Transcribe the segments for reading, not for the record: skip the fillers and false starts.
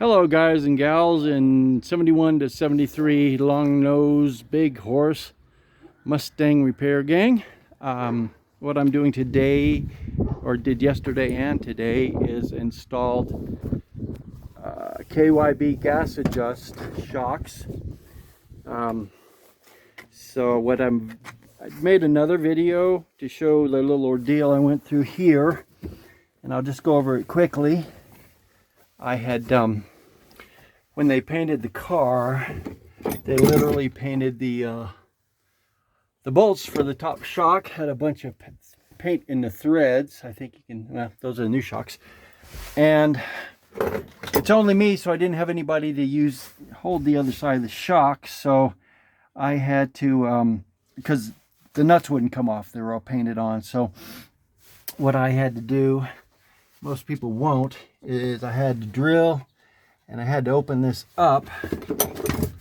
Hello guys and gals in 71 to 73 long nose big horse Mustang repair gang. What I'm doing today, or did yesterday and today, is installed KYB GAs-A Just shocks. So I made another video to show the little ordeal I went through here, and I'll just go over it quickly. I had when they painted the car, they literally painted the bolts for the top shock, had a bunch of paint in the threads. I think you can, well, those are the new shocks. And it's only me, so I didn't have anybody to hold the other side of the shock. So I had to, because the nuts wouldn't come off, they were all painted on. So what I had to do, most people won't, is I had to drill and I had to open this up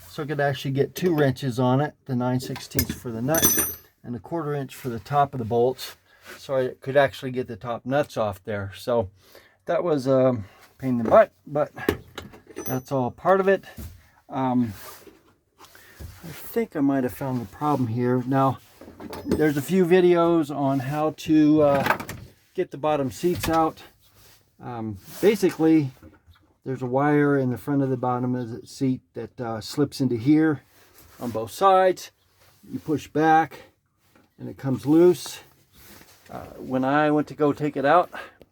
so I could actually get 2 wrenches on it, the 9/16 for the nut and a 1/4 inch for the top of the bolts, so I could actually get the top nuts off there. So that was a pain in the butt, but that's all part of it. I think I might have found the problem here. Now, there's a few videos on how to get the bottom seats out. Basically, there's a wire in the front of the bottom of the seat that slips into here on both sides. You push back and it comes loose. When I went to go take it out,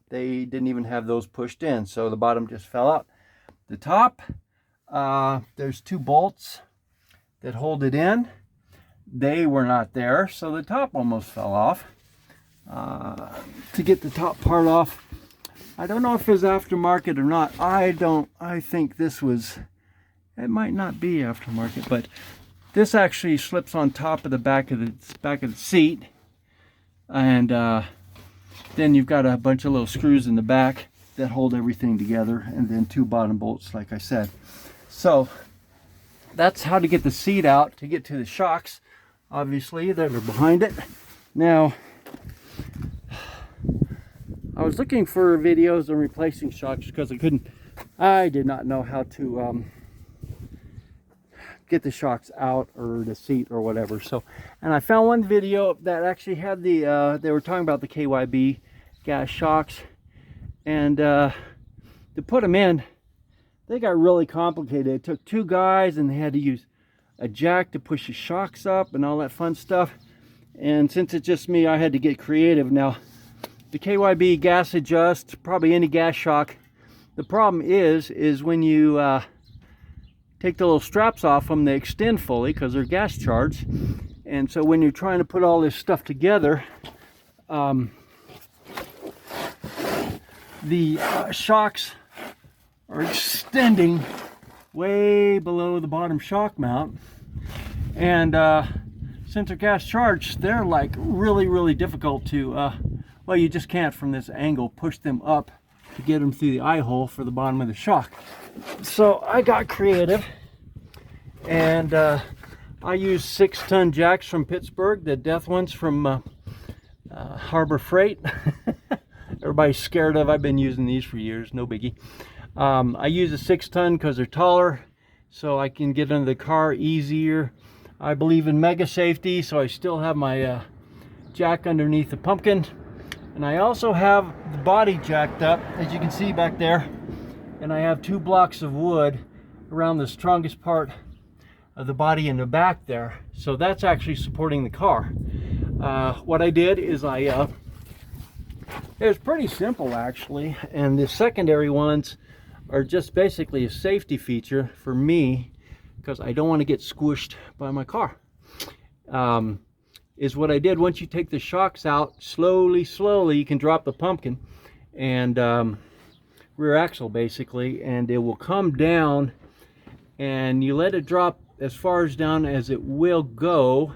they didn't even have those pushed in, so the bottom just fell out. The top, there's 2 bolts that hold it in. They were not there, so the top almost fell off. To get the top part off, I don't know if it's aftermarket or not. I think this was, it might not be aftermarket, but this actually slips on top of the back of the seat. And then you've got a bunch of little screws in the back that hold everything together, and then 2 bottom bolts, like I said. So that's how to get the seat out, to get to the shocks. Obviously, they're behind it. Now, I was looking for videos on replacing shocks because I did not know how to get the shocks out, or the seat, or whatever. So, and I found one video that actually had they were talking about the KYB gas shocks, and to put them in, they got really complicated. It took 2 guys, and they had to use a jack to push the shocks up and all that fun stuff. And since it's just me, I had to get creative. Now, the KYB GAs-A Just, probably any gas shock, the problem is when you take the little straps off them, they extend fully because they're gas charged. And so when you're trying to put all this stuff together, the shocks are extending way below the bottom shock mount. And since they're gas charged, they're like really difficult to, well, you just can't from this angle push them up to get them through the eye hole for the bottom of the shock. So I got creative, and I used 6-ton jacks from Pittsburgh, the death ones from Harbor Freight. Everybody's scared of. I've been using these for years, no biggie. I use a 6-ton because they're taller, so I can get under the car easier. I believe in mega safety, so I still have my jack underneath the pumpkin. And I also have the body jacked up, as you can see back there. And I have 2 blocks of wood around the strongest part of the body in the back there. So that's actually supporting the car. What I did is it was pretty simple actually. And the secondary ones are just basically a safety feature for me, because I don't want to get squished by my car. Is what I did. Once you take the shocks out, slowly you can drop the pumpkin and rear axle basically, and it will come down, and you let it drop as far as down as it will go.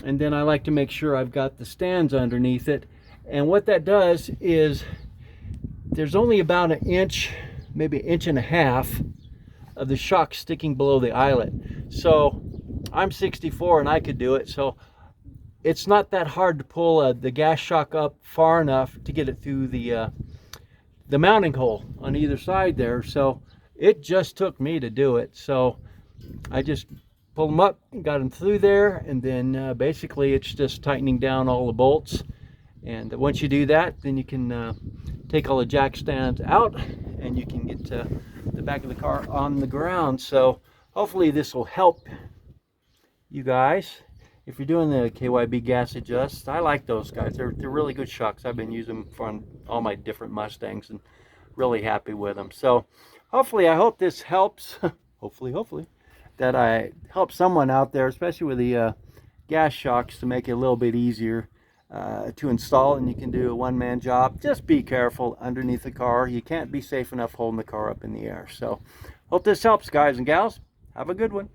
And then I like to make sure I've got the stands underneath it. And what that does is there's only about 1 inch, maybe 1.5 inches of the shock sticking below the eyelet. So I'm 64 and I could do it. So it's not that hard to pull the gas shock up far enough to get it through the mounting hole on either side there. So It just took me to do it. So I just pulled them up, got them through there, and then basically it's just tightening down all the bolts. And once you do that, then you can take all the jack stands out and you can get the back of the car on the ground. So hopefully this will help you guys. If you're doing the KYB GAs-A Just, I like those guys. They're really good shocks. I've been using them on all my different Mustangs and really happy with them. So hopefully, I hope this helps. hopefully, that I help someone out there, especially with the gas shocks, to make it a little bit easier to install, and you can do a one-man job. Just be careful underneath the car. You can't be safe enough holding the car up in the air. So hope this helps, guys and gals. Have a good one.